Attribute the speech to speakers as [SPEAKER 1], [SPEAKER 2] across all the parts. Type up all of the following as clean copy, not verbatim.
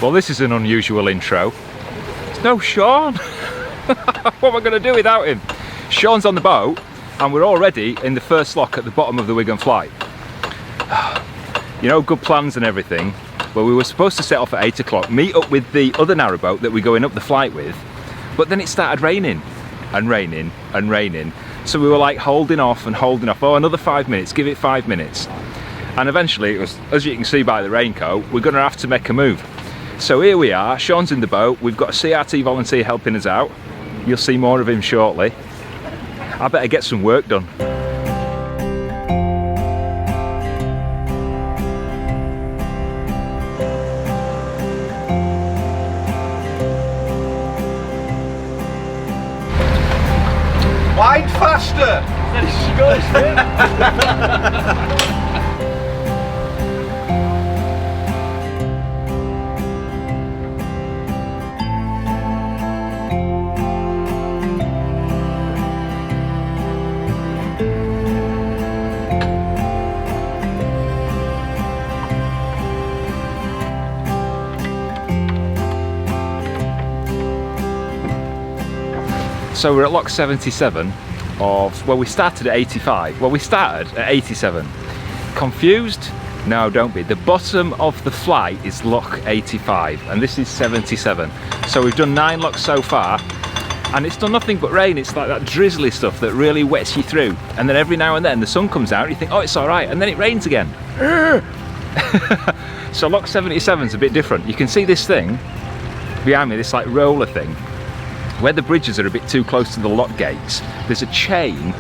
[SPEAKER 1] Well, this is an unusual intro. There's no Sean. What am I going to do without him? Sean's on the boat and we're already in the first lock at the bottom of the Wigan flight. You know, good plans and everything. Well, we were supposed to set off at 8 o'clock, meet up with the other narrowboat that we're going up the flight with, but then it started raining and raining and raining. So we were like holding off and holding off. Oh, another 5 minutes, give it 5 minutes. And eventually it was, as you can see by the raincoat, we're going to have to make a move. So here we are, Sean's in the boat, we've got a CRT volunteer helping us out. You'll see more of him shortly. I better get some work done.
[SPEAKER 2] Wind faster!
[SPEAKER 1] So we're at lock 77 of, well, we started at 85. Well, we started at 87. Confused? No, don't be. The bottom of the flight is lock 85 and this is 77. So we've done 9 locks so far and it's done nothing but rain. It's like that drizzly stuff that really wets you through. And then every now and then the sun comes out and you think, oh, it's all right. And then it rains again. So lock 77 is a bit different. You can see this thing behind me, this like roller thing. Where the bridges are a bit too close to the lock gates, there's a chain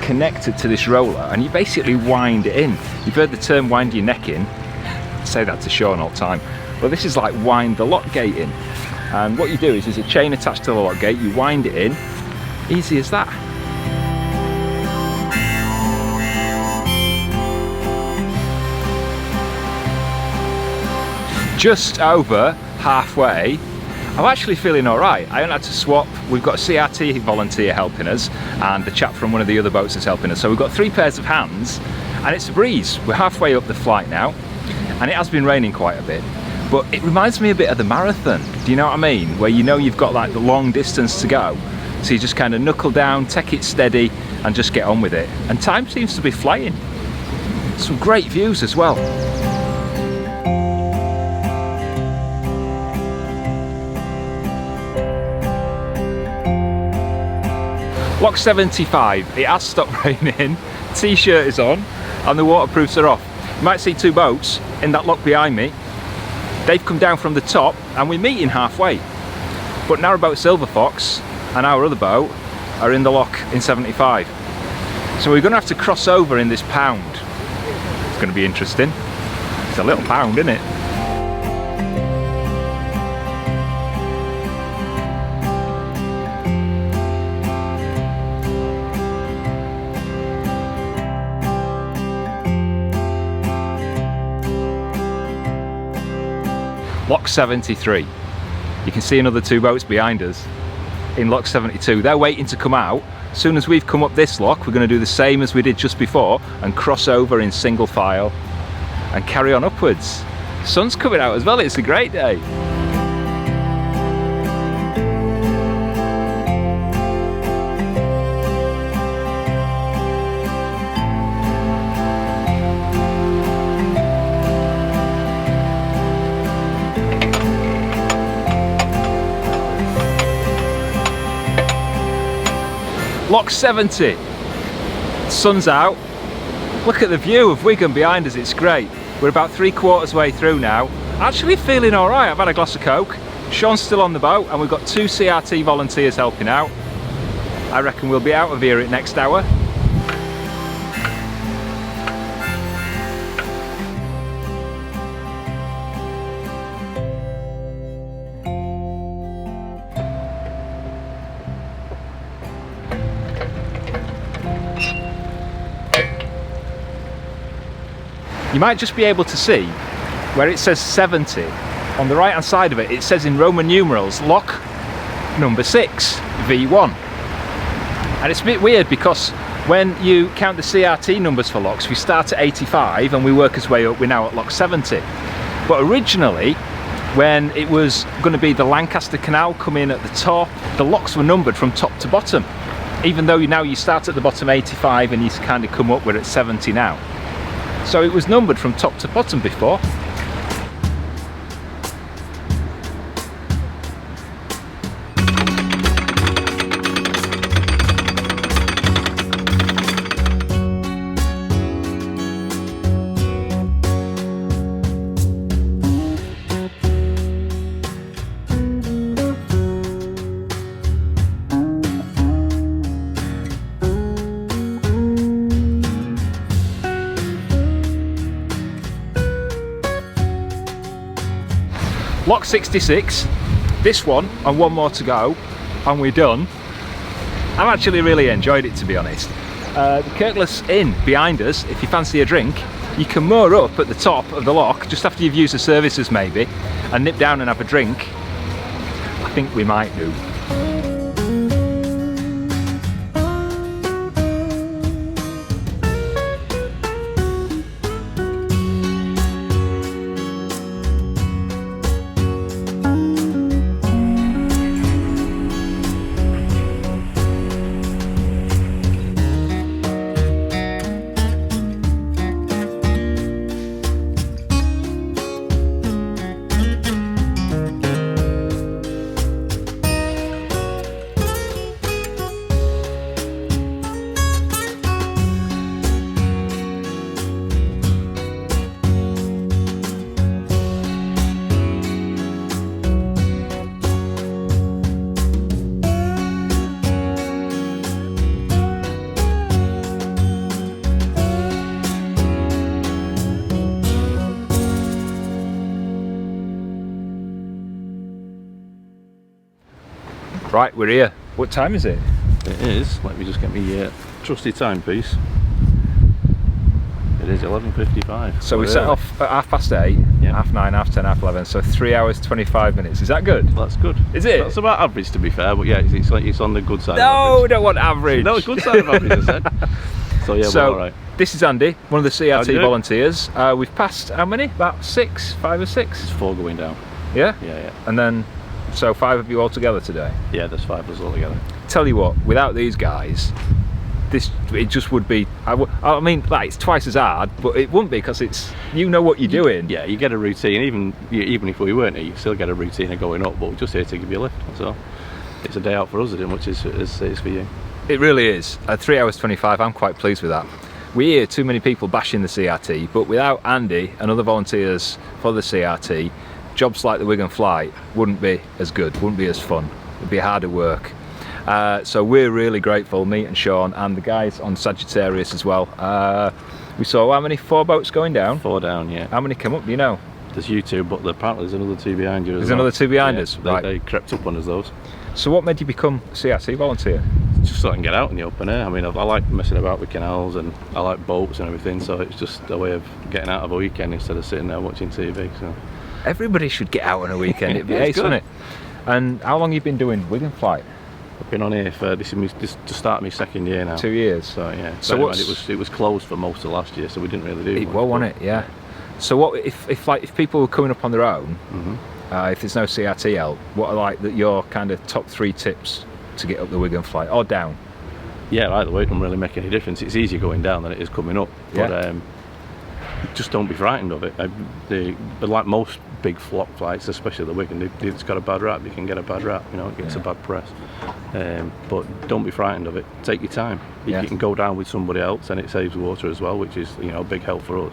[SPEAKER 1] connected to this roller and you basically wind it in. You've heard the term wind your neck in. I say that to Sean all the time. Well, this is like wind the lock gate in. And what you do is there's a chain attached to the lock gate, you wind it in, easy as that. Just over halfway. I'm actually feeling all right. I haven't had to swap. We've got a CRT volunteer helping us and the chap from one of the other boats is helping us. So we've got 3 pairs of hands and it's a breeze. We're halfway up the flight now and it has been raining quite a bit. But it reminds me a bit of the marathon. Do you know what I mean? Where you know you've got like the long distance to go. So you just kind of knuckle down, take it steady and just get on with it. And time seems to be flying. Some great views as well. Lock 75, it has stopped raining, t-shirt is on and the waterproofs are off. You might see 2 boats in that lock behind me. They've come down from the top and we're meeting halfway. But Narrowboat Silver Fox and our other boat are in the lock in 75. So we're going to have to cross over in this pound. It's going to be interesting. It's a little pound, isn't it? Lock 73. You can see another 2 boats behind us in lock 72. They're waiting to come out. As soon as we've come up this lock, we're going to do the same as we did just before and cross over in single file and carry on upwards. Sun's coming out as well, it's a great day. Lock 70, sun's out. Look at the view of Wigan behind us, it's great. We're about 3/4 way through now. Actually feeling all right, I've had a glass of Coke. Sean's still on the boat and we've got 2 CRT volunteers helping out. I reckon we'll be out of here at next hour. You might just be able to see where it says 70. On the right hand side of it, it says in Roman numerals, lock number 6, V1. And it's a bit weird because when you count the CRT numbers for locks, we start at 85 and we work our way up, we're now at lock 70. But originally, when it was going to be the Lancaster Canal coming at the top. The locks were numbered from top to bottom, even though now you start at the bottom 85 and you kind of come up, we're at 70 now. So it was numbered from top to bottom before. Lock 66, this one and one more to go and we're done. I've actually really enjoyed it, to be honest. The Kirkless Inn behind us, if you fancy a drink, you can moor up at the top of the lock just after you've used the services maybe and nip down and have a drink. I think we might do. Right, we're here. What time is it?
[SPEAKER 3] It is. Let me just get my trusty timepiece. It is 11:55.
[SPEAKER 1] So we set off at 8:30,
[SPEAKER 3] Yeah.
[SPEAKER 1] 9:30, 10:30, 11. So 3 hours 25 minutes. Is that good?
[SPEAKER 3] Well, that's good.
[SPEAKER 1] Is it?
[SPEAKER 3] That's about average, to be fair. But yeah, it's like it's on the good side.
[SPEAKER 1] No,
[SPEAKER 3] of
[SPEAKER 1] we
[SPEAKER 3] average.
[SPEAKER 1] don't want average.
[SPEAKER 3] No, good side of average, I said. So yeah,
[SPEAKER 1] So
[SPEAKER 3] we're all right.
[SPEAKER 1] this is Andy, one of the CRT
[SPEAKER 3] How do you do?
[SPEAKER 1] volunteers. We've passed how many? About 5 or 6.
[SPEAKER 3] It's 4 going down.
[SPEAKER 1] Yeah.
[SPEAKER 3] Yeah.
[SPEAKER 1] And then, so 5 of you all together today.
[SPEAKER 3] Yeah, there's 5 of us all together.
[SPEAKER 1] Tell you what, without these guys, it just would be. I mean, like, it's twice as hard, but it wouldn't be because it's, you know what you're doing.
[SPEAKER 3] Yeah, you get a routine. Even if we weren't here, you still get a routine of going up. But we're just here to give you a lift. So it's a day out for us, as much as it is for you.
[SPEAKER 1] It really is. At 3 hours 25, I'm quite pleased with that. We hear too many people bashing the CRT, but without Andy and other volunteers for the CRT, jobs like the Wigan flight wouldn't be as good, wouldn't be as fun. It'd be harder work. So we're really grateful, me and Sean and the guys on Sagittarius as well. We saw how many? 4 boats going down?
[SPEAKER 3] 4 down, yeah.
[SPEAKER 1] How many come up, do you know?
[SPEAKER 3] There's you 2, but apparently there's another 2 behind you as
[SPEAKER 1] There's
[SPEAKER 3] well.
[SPEAKER 1] another 2 behind us, right.
[SPEAKER 3] They crept up on us, those.
[SPEAKER 1] So what made you become a CRT volunteer?
[SPEAKER 3] Just so I can get out in the open air. I mean, I like messing about with canals and I like boats and everything, so it's just a way of getting out of a weekend instead of sitting there watching TV. So
[SPEAKER 1] Everybody should get out on a weekend, it'd be
[SPEAKER 3] Yeah, it's
[SPEAKER 1] ace,
[SPEAKER 3] good.
[SPEAKER 1] wouldn't it? And how long have you been doing Wigan flight?
[SPEAKER 3] I've been on here for this to start my 2nd year now.
[SPEAKER 1] 2 years.
[SPEAKER 3] So yeah.
[SPEAKER 1] So
[SPEAKER 3] Anyway,
[SPEAKER 1] what's-
[SPEAKER 3] it was closed for most of last year, so we didn't really do
[SPEAKER 1] It
[SPEAKER 3] much,
[SPEAKER 1] was,
[SPEAKER 3] but-
[SPEAKER 1] wasn't it? Yeah. So what if people were coming up on their own, if there's no CRT help, what are like your kind of top 3 tips to get up the Wigan flight or down?
[SPEAKER 3] Yeah, either way, it doesn't really make any difference. It's easier going down than it is coming up. But
[SPEAKER 1] Yeah.
[SPEAKER 3] just don't be frightened of it. But like most big flock flights, especially the Wigan, it's got a bad rap. You can get a bad rap, it gets a bad press. But don't be frightened of it. Take your time.
[SPEAKER 1] Yeah.
[SPEAKER 3] You can go down with somebody else, and it saves water as well, which is a big help for us.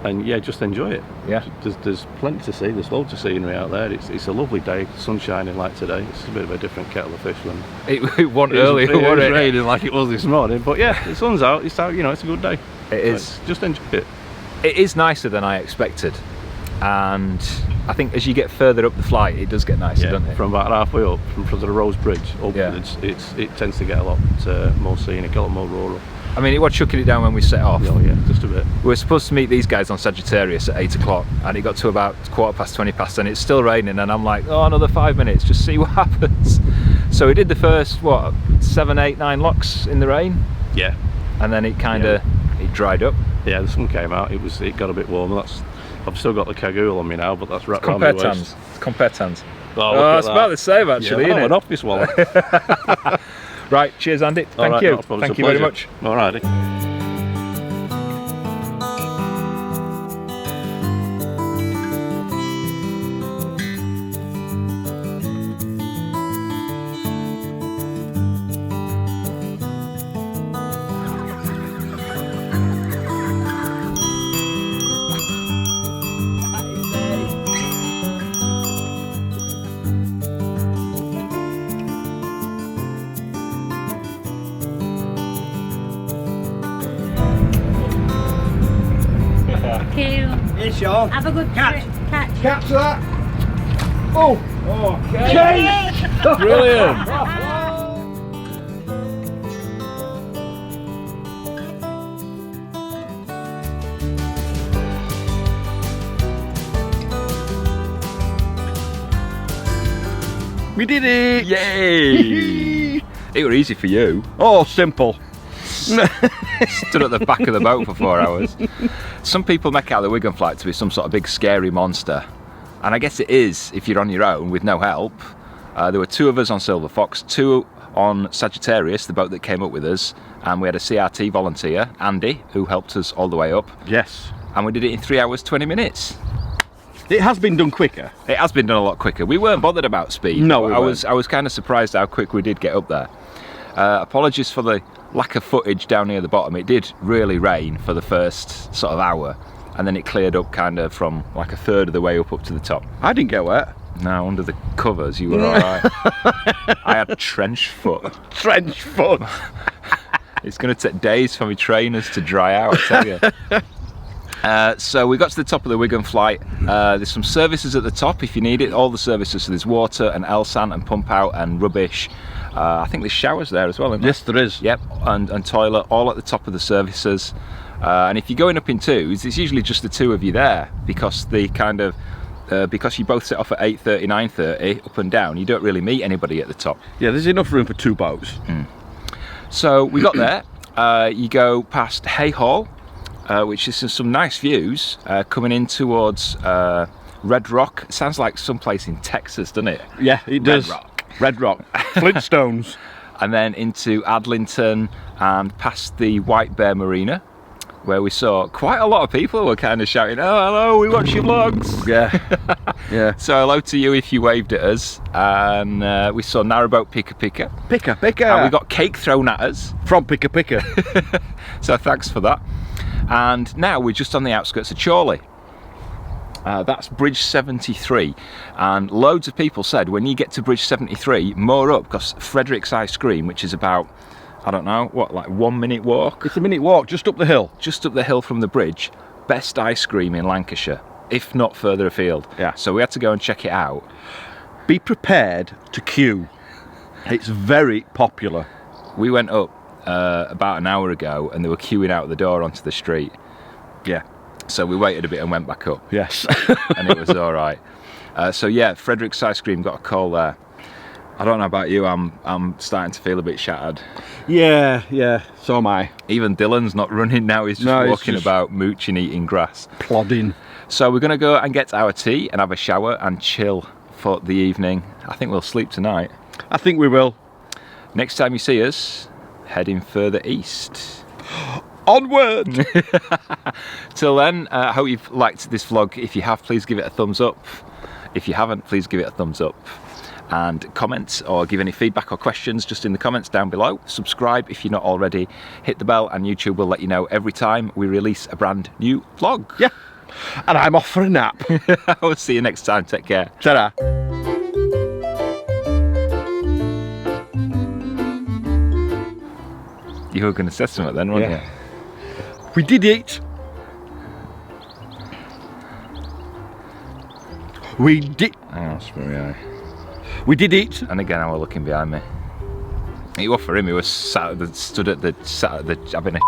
[SPEAKER 3] And yeah, just enjoy it.
[SPEAKER 1] Yeah.
[SPEAKER 3] There's plenty to see. There's loads of scenery out there. It's a lovely day. Sun shining like today. It's a bit of a different kettle of fish than
[SPEAKER 1] It wasn't earlier,
[SPEAKER 3] it was
[SPEAKER 1] wasn't it?
[SPEAKER 3] raining like it was this morning. But yeah, the sun's out. It's out. It's a good day.
[SPEAKER 1] It is.
[SPEAKER 3] So just enjoy it.
[SPEAKER 1] It is nicer than I expected, and I think as you get further up the flight, it does get nicer, doesn't it?
[SPEAKER 3] From about halfway up, from the Rose Bridge up,
[SPEAKER 1] Yeah.
[SPEAKER 3] it tends to get a lot more scenic, a lot more rural.
[SPEAKER 1] I mean, it was chucking it down when we set off.
[SPEAKER 3] Oh yeah, just a bit.
[SPEAKER 1] We were supposed to meet these guys on Sagittarius at 8 o'clock, and it got to about 20:15, and it's still raining, and I'm like, oh, another 5 minutes, just see what happens. So we did the first 7, 8, 9 locks in the rain,
[SPEAKER 3] Yeah.
[SPEAKER 1] and then it kind of it dried up.
[SPEAKER 3] Yeah, the sun came out. It got a bit warmer. That's I've still got the cagoule on me now, but that's wrapped around
[SPEAKER 1] Compare
[SPEAKER 3] my waist.
[SPEAKER 1] tans. It's compare tans.
[SPEAKER 3] Oh,
[SPEAKER 1] Oh, it's about the same actually,
[SPEAKER 3] yeah,
[SPEAKER 1] isn't
[SPEAKER 3] an
[SPEAKER 1] it?
[SPEAKER 3] office wallet.
[SPEAKER 1] Right, cheers Andy. Thank you. Thank you very much.
[SPEAKER 3] Alrighty.
[SPEAKER 2] Here, Sean.
[SPEAKER 4] Have a good
[SPEAKER 2] Catch.
[SPEAKER 4] catch.
[SPEAKER 2] Catch that. Oh.
[SPEAKER 1] Okay. Brilliant.
[SPEAKER 3] We did it!
[SPEAKER 1] Yay! It were easy for you.
[SPEAKER 3] Oh, simple.
[SPEAKER 1] Stood at the back of the boat for 4 hours. Some people make out the Wigan flight to be some sort of big scary monster. And I guess it is if you're on your own with no help. There were 2 of us on Silver Fox, 2 on Sagittarius, the boat that came up with us, and we had a CRT volunteer, Andy, who helped us all the way up.
[SPEAKER 3] Yes.
[SPEAKER 1] And we did it in 3 hours, 20 minutes.
[SPEAKER 3] It has been done quicker.
[SPEAKER 1] It has been done a lot quicker. We weren't bothered about speed.
[SPEAKER 3] No, we
[SPEAKER 1] I was kind of surprised how quick we did get up there. Apologies for the lack of footage down near the bottom. It did really rain for the first sort of hour, and then it cleared up kind of from like a third of the way up to the top.
[SPEAKER 3] I didn't get wet.
[SPEAKER 1] No, under the covers you were alright. I had trench foot.
[SPEAKER 3] Trench foot.
[SPEAKER 1] It's going to take days for my trainers to dry out, I tell you. So we got to the top of the Wigan flight. There's some services at the top if you need it. All the services, so there's water and Elsan and pump out and rubbish. I think there's showers there as well, isn't there?
[SPEAKER 3] Yes, there is.
[SPEAKER 1] Yep, and toilet, all at the top of the services. And if you're going up in twos, it's usually just the 2 of you there, because the kind of because you both set off at 8:30, 9:30 up and down, you don't really meet anybody at the top.
[SPEAKER 3] Yeah, there's enough room for 2 boats.
[SPEAKER 1] So we got there. You go past Hay Hall, which is some nice views coming in towards Red Rock. It sounds like someplace in Texas, doesn't it?
[SPEAKER 3] Yeah, it does.
[SPEAKER 1] Red Rock.
[SPEAKER 3] Red Rock. Flintstones.
[SPEAKER 1] And then into Adlington and past the White Bear Marina, where we saw quite a lot of people who were kind of shouting, "Oh, hello, we watch your vlogs."
[SPEAKER 3] Yeah. Yeah.
[SPEAKER 1] So hello to you if you waved at us. And we saw Narrowboat Pika Pika.
[SPEAKER 3] Pika Pika.
[SPEAKER 1] And we got cake thrown at us.
[SPEAKER 3] From Pika Pika.
[SPEAKER 1] So thanks for that. And now we're just on the outskirts of Chorley. That's Bridge 73, and loads of people said when you get to Bridge 73, moor up, because Frederick's Ice Cream, which is about, I don't know, what, like 1 minute walk?
[SPEAKER 3] It's a minute walk just up the hill.
[SPEAKER 1] Just up the hill from the bridge, best ice cream in Lancashire, if not further afield.
[SPEAKER 3] Yeah.
[SPEAKER 1] So we had to go and check it out.
[SPEAKER 3] Be prepared to queue. It's very popular.
[SPEAKER 1] We went up about an hour ago and they were queuing out the door onto the street.
[SPEAKER 3] Yeah.
[SPEAKER 1] So we waited a bit and went back up.
[SPEAKER 3] Yes.
[SPEAKER 1] And it was all right. So yeah, Frederick's Ice Cream got a call there. I don't know about you, I'm starting to feel a bit shattered.
[SPEAKER 3] Yeah, so am I.
[SPEAKER 1] Even Dylan's not running now, he's just walking about, mooching, eating grass.
[SPEAKER 3] Plodding.
[SPEAKER 1] So we're gonna go and get our tea and have a shower and chill for the evening. I think we'll sleep tonight.
[SPEAKER 3] I think we will.
[SPEAKER 1] Next time you see us, heading further east.
[SPEAKER 3] Onward!
[SPEAKER 1] Till then, I hope you've liked this vlog. If you have, please give it a thumbs up. If you haven't, please give it a thumbs up. And comment or give any feedback or questions just in the comments down below. Subscribe if you're not already. Hit the bell and YouTube will let you know every time we release a brand new vlog.
[SPEAKER 3] Yeah. And I'm off for a nap.
[SPEAKER 1] I'll see you next time. Take care.
[SPEAKER 3] Ta-da.
[SPEAKER 1] You were going to say something then, weren't you?
[SPEAKER 3] We did it. We did.
[SPEAKER 1] Oh, sorry, aye.
[SPEAKER 3] We did it.
[SPEAKER 1] And again, I was looking behind me. It was for him. He was stood at the having a.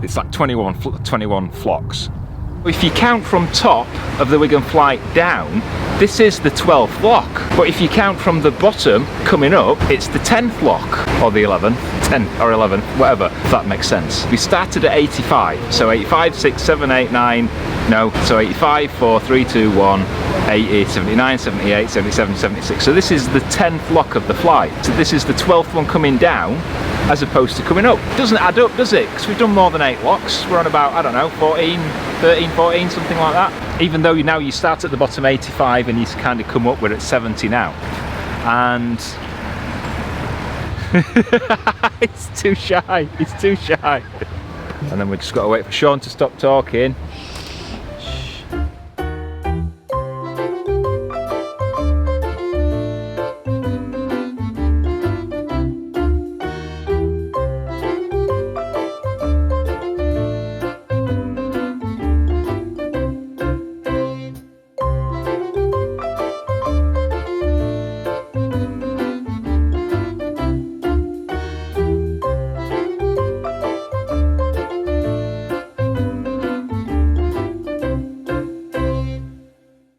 [SPEAKER 1] It's like 21 flocks. If you count from top of the Wigan flight down, this is the 12th lock. But if you count from the bottom coming up, it's the 10th lock, or the 11th, 10 or 11th, whatever, if that makes sense. We started at 85, so 85, 6, 7, 8, 9, no, so 85, 4, 3, 2, 1, 80, 79, 78, 77, 76. So this is the 10th lock of the flight. So this is the 12th one coming down, as opposed to coming up. Doesn't add up, does it? Because we've done more than 8 locks. We're on about, I don't know, 14, 13, 14, something like that. Even though now you start at the bottom 85 and you kind of come up, we're at 70 now. And it's too shy, it's too shy. And then we just got to wait for Sean to stop talking.